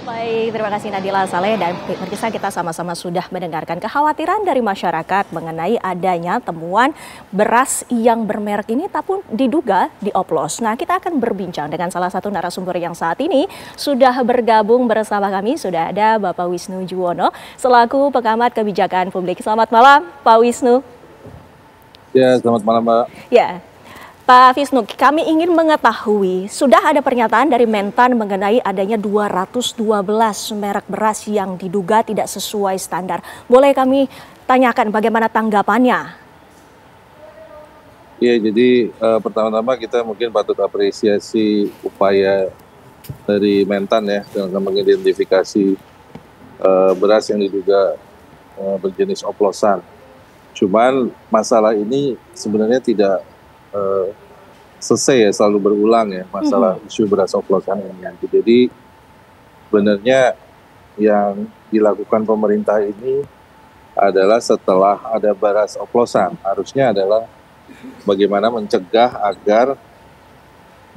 Baik, terima kasih Nadila Saleh dan pemirsa kita sama-sama sudah mendengarkan kekhawatiran dari masyarakat mengenai adanya temuan beras yang bermerek ini tapi diduga dioplos. Nah, kita akan berbincang dengan salah satu narasumber yang saat ini sudah bergabung bersama kami. Sudah ada Bapak Wisnu Juwono selaku pengamat kebijakan publik. Selamat malam, Pak Wisnu. Ya, selamat malam, Mbak. Ya. Pak Wisnu, kami ingin mengetahui, sudah ada pernyataan dari Mentan mengenai adanya 212 merek beras yang diduga tidak sesuai standar. Boleh kami tanyakan bagaimana tanggapannya? Ya, jadi pertama-tama kita mungkin patut apresiasi upaya dari Mentan ya dalam mengidentifikasi beras yang diduga berjenis oplosan. Cuman masalah ini sebenarnya tidak selesai ya, selalu berulang ya masalah isu beras oplosan ini. Jadi sebenarnya yang dilakukan pemerintah ini adalah setelah ada beras oplosan, harusnya adalah bagaimana mencegah agar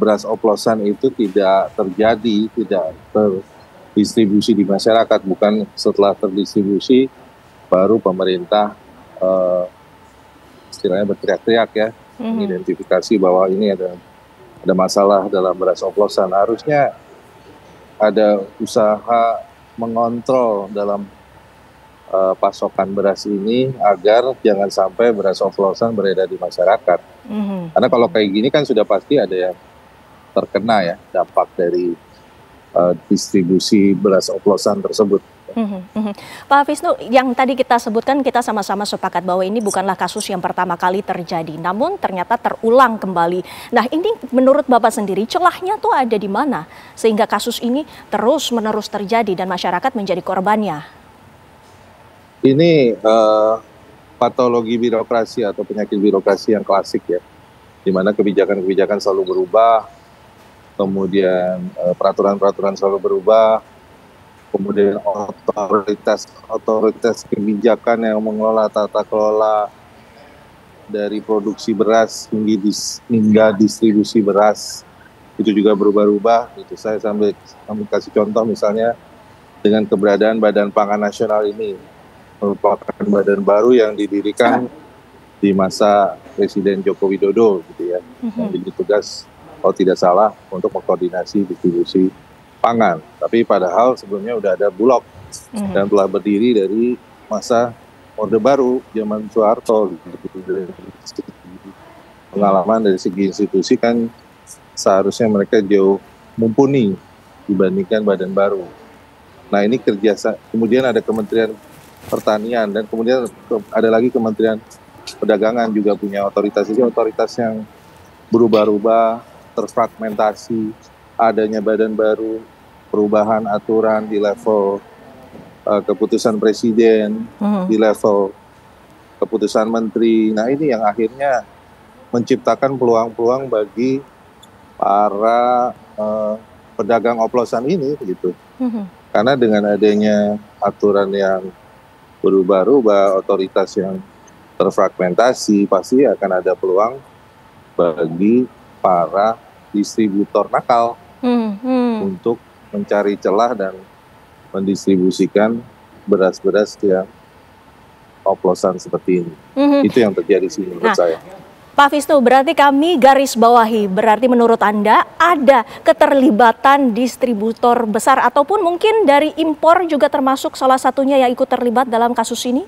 beras oplosan itu tidak terjadi, tidak terdistribusi di masyarakat, bukan setelah terdistribusi baru pemerintah istilahnya berteriak-teriak ya, mengidentifikasi bahwa ini ada masalah dalam beras oplosan. Harusnya ada usaha mengontrol dalam pasokan beras ini agar jangan sampai beras oplosan beredar di masyarakat. Karena kalau kayak gini kan sudah pasti ada yang terkena ya dampak dari distribusi beras oplosan tersebut. Pak Wisnu, yang tadi kita sebutkan, kita sama-sama sepakat bahwa ini bukanlah kasus yang pertama kali terjadi, namun ternyata terulang kembali. Nah, ini menurut Bapak sendiri, celahnya tuh ada di mana sehingga kasus ini terus-menerus terjadi dan masyarakat menjadi korbannya? Ini patologi birokrasi atau penyakit birokrasi yang klasik ya, di mana kebijakan-kebijakan selalu berubah, kemudian peraturan-peraturan selalu berubah, kemudian otoritas kebijakan yang mengelola tata kelola dari produksi beras hingga distribusi beras itu juga berubah-ubah. Itu saya sambil kasih contoh misalnya dengan keberadaan Badan Pangan Nasional ini, merupakan badan baru yang didirikan di masa Presiden Joko Widodo gitu ya, yang diberi tugas kalau tidak salah untuk mengkoordinasi distribusi pangan. Tapi padahal sebelumnya udah ada Bulog dan telah berdiri dari masa Orde Baru zaman Soeharto. Pengalaman dari segi institusi kan seharusnya mereka jauh mumpuni dibandingkan badan baru. Nah, ini kemudian ada Kementerian Pertanian dan kemudian ada lagi Kementerian Perdagangan juga punya otoritas. Jadi otoritas yang berubah-ubah, terfragmentasi, adanya badan baru, perubahan aturan di level keputusan presiden, di level keputusan menteri. Nah, ini yang akhirnya menciptakan peluang-peluang bagi para pedagang oplosan ini gitu. Karena dengan adanya aturan yang berubah-ubah, otoritas yang terfragmentasi, pasti akan ada peluang bagi para distributor nakal untuk mencari celah dan mendistribusikan beras-beras yang oplosan seperti ini. Itu yang terjadi sih menurut saya. Pak Wisnu, berarti kami garis bawahi, berarti menurut Anda ada keterlibatan distributor besar ataupun mungkin dari impor juga termasuk salah satunya yang ikut terlibat dalam kasus ini?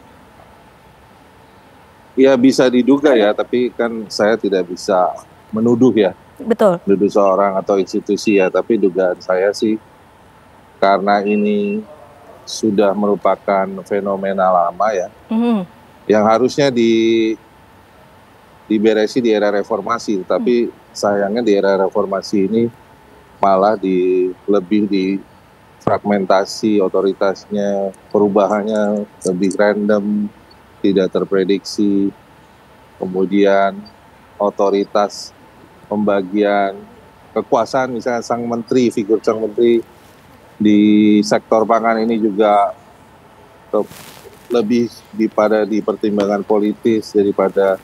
Ya, bisa diduga ya, tapi kan saya tidak bisa menuduh ya. Betul. Menuduh seorang atau institusi ya, tapi dugaan saya sih karena ini sudah merupakan fenomena lama ya, yang harusnya diberesi di era reformasi, tapi sayangnya di era reformasi ini malah lebih fragmentasi otoritasnya, perubahannya lebih random, tidak terprediksi, kemudian otoritas pembagian kekuasaan, misalnya figur sang menteri di sektor pangan ini juga lebih di pertimbangan politis daripada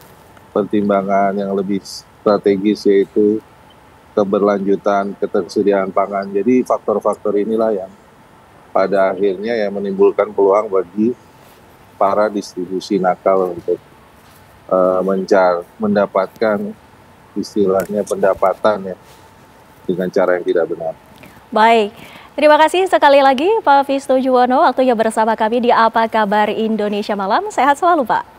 pertimbangan yang lebih strategis, yaitu keberlanjutan ketersediaan pangan. Jadi faktor-faktor inilah yang pada akhirnya ya menimbulkan peluang bagi para distribusi nakal untuk mendapatkan istilahnya pendapatan ya dengan cara yang tidak benar. Baik, terima kasih sekali lagi Pak Visto Juwono waktunya bersama kami di Apa Kabar Indonesia Malam. Sehat selalu Pak.